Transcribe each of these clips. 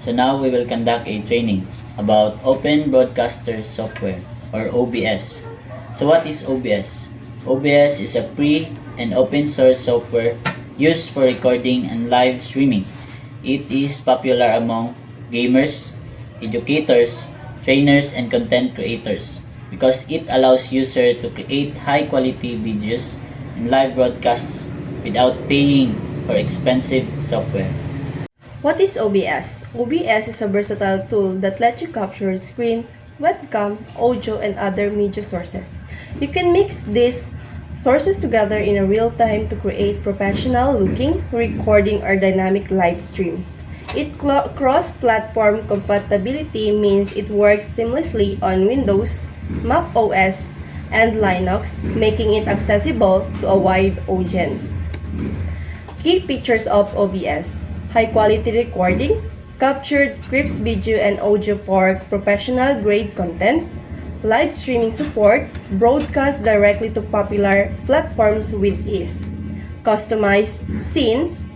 So now we will conduct a training about Open Broadcaster Software or OBS. So what is OBS? OBS is a free and open source software used for recording and live streaming. It is popular among gamers, educators, trainers, and content creators because it allows users to create high quality videos and live broadcasts without paying for expensive software. What is OBS? OBS is a versatile tool that lets you capture screen, webcam, audio, and other media sources. You can mix these sources together in a real time to create professional-looking recording or dynamic live streams. Its cross-platform compatibility means it works seamlessly on Windows, Mac OS, and Linux, making it accessible to a wide audience. Key features of OBS: high-quality recording, captured crisp video and audio for professional-grade content, live streaming support, broadcast directly to popular platforms with ease, customized scenes,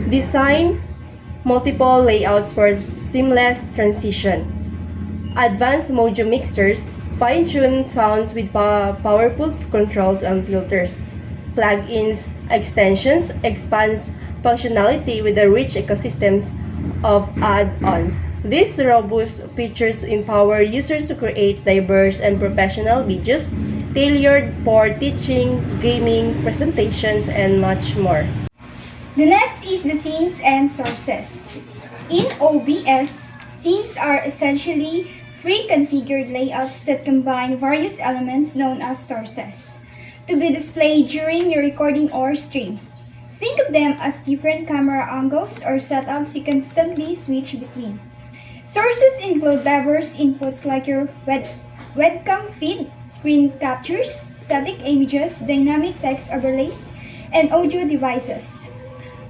design multiple layouts for seamless transition, advanced mojo mixers, fine-tune sounds with powerful controls and filters, plugins, extensions, expands functionality with a rich ecosystems of add-ons. These robust features empower users to create diverse and professional videos tailored for teaching, gaming, presentations, and much more. The next is the scenes and sources. In OBS, scenes are essentially pre-configured layouts that combine various elements known as sources to be displayed during your recording or stream. Think of them as different camera angles or setups you constantly switch between. Sources include diverse inputs like your webcam feed, screen captures, static images, dynamic text overlays, and audio devices.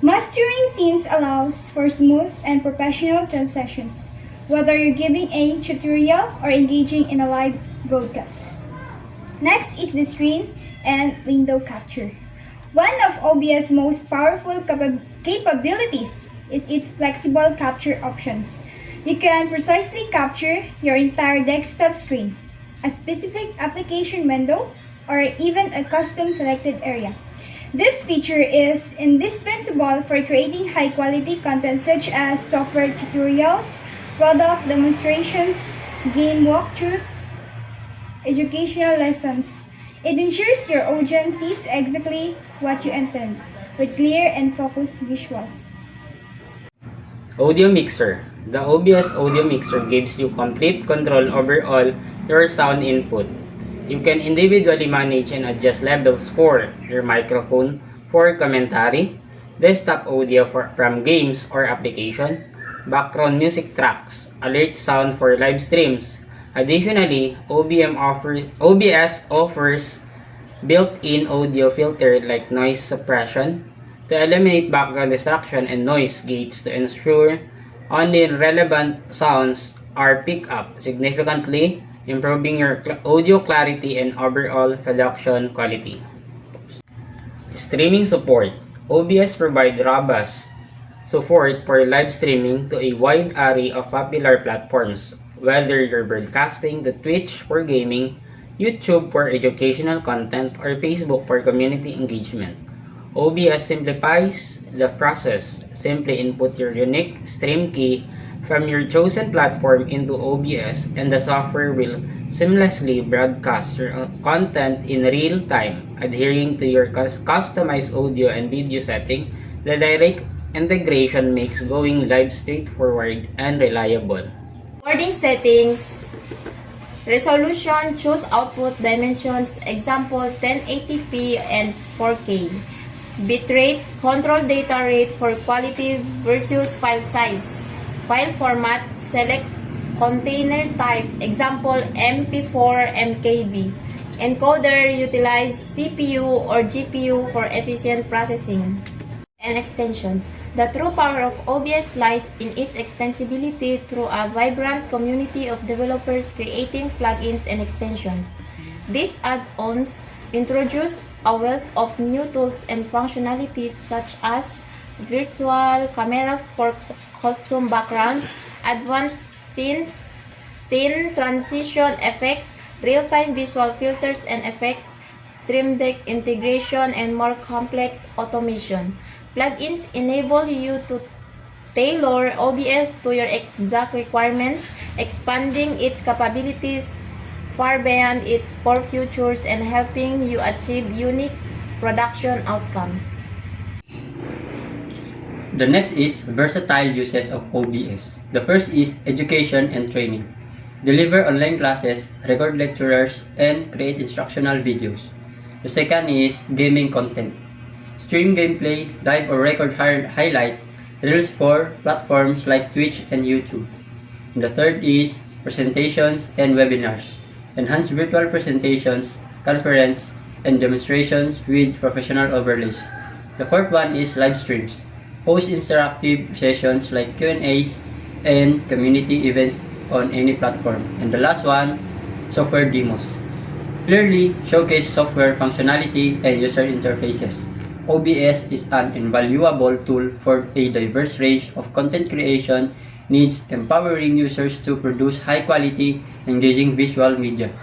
Mastering scenes allows for smooth and professional transitions, whether you're giving a tutorial or engaging in a live broadcast. Next is the screen and window capture. One of OBS' most powerful capabilities is its flexible capture options. You can precisely capture your entire desktop screen, a specific application window, or even a custom selected area. This feature is indispensable for creating high-quality content such as software tutorials, product demonstrations, game walkthroughs, educational lessons. It ensures your audience sees exactly what you intend, with clear and focused visuals. Audio Mixer. The OBS Audio Mixer gives you complete control over all your sound input. You can individually manage and adjust levels for your microphone for commentary, desktop audio from games or application, background music tracks, alert sound for live streams. Additionally, OBS offers built-in audio filter like noise suppression to eliminate background distraction and noise gates to ensure only relevant sounds are picked up, significantly improving your audio clarity and overall production quality. Streaming support. OBS provides robust support for live streaming to a wide array of popular platforms, whether you're broadcasting to Twitch for gaming, YouTube for educational content, or Facebook for community engagement. OBS simplifies the process. Simply input your unique stream key from your chosen platform into OBS and the software will seamlessly broadcast your content in real time, adhering to your customized audio and video setting. The direct integration makes going live straightforward and reliable. Recording settings, resolution, choose output dimensions, example 1080p and 4K. Bitrate, control data rate for quality versus file size. File format, select container type, example MP4 MKB. Encoder, utilize CPU or GPU for efficient processing. And extensions. The true power of OBS lies in its extensibility through a vibrant community of developers creating plugins and extensions. These add-ons introduce a wealth of new tools and functionalities such as virtual cameras for custom backgrounds, advanced scene transition effects, real-time visual filters and effects, Stream Deck integration, and more complex automation. Plugins enable you to tailor OBS to your exact requirements, expanding its capabilities far beyond its core features and helping you achieve unique production outcomes. The next is versatile uses of OBS. The first is education and training. Deliver online classes, record lectures, and create instructional videos. The second is gaming content. Stream gameplay, live or record highlight reels for platforms like Twitch and YouTube. And the third is presentations and webinars. Enhance virtual presentations, conference, and demonstrations with professional overlays. The fourth one is live streams. Host interactive sessions like Q&As and community events on any platform. And the last one, software demos. Clearly showcase software functionality and user interfaces. OBS is an invaluable tool for a diverse range of content creation needs, empowering users to produce high-quality, engaging visual media.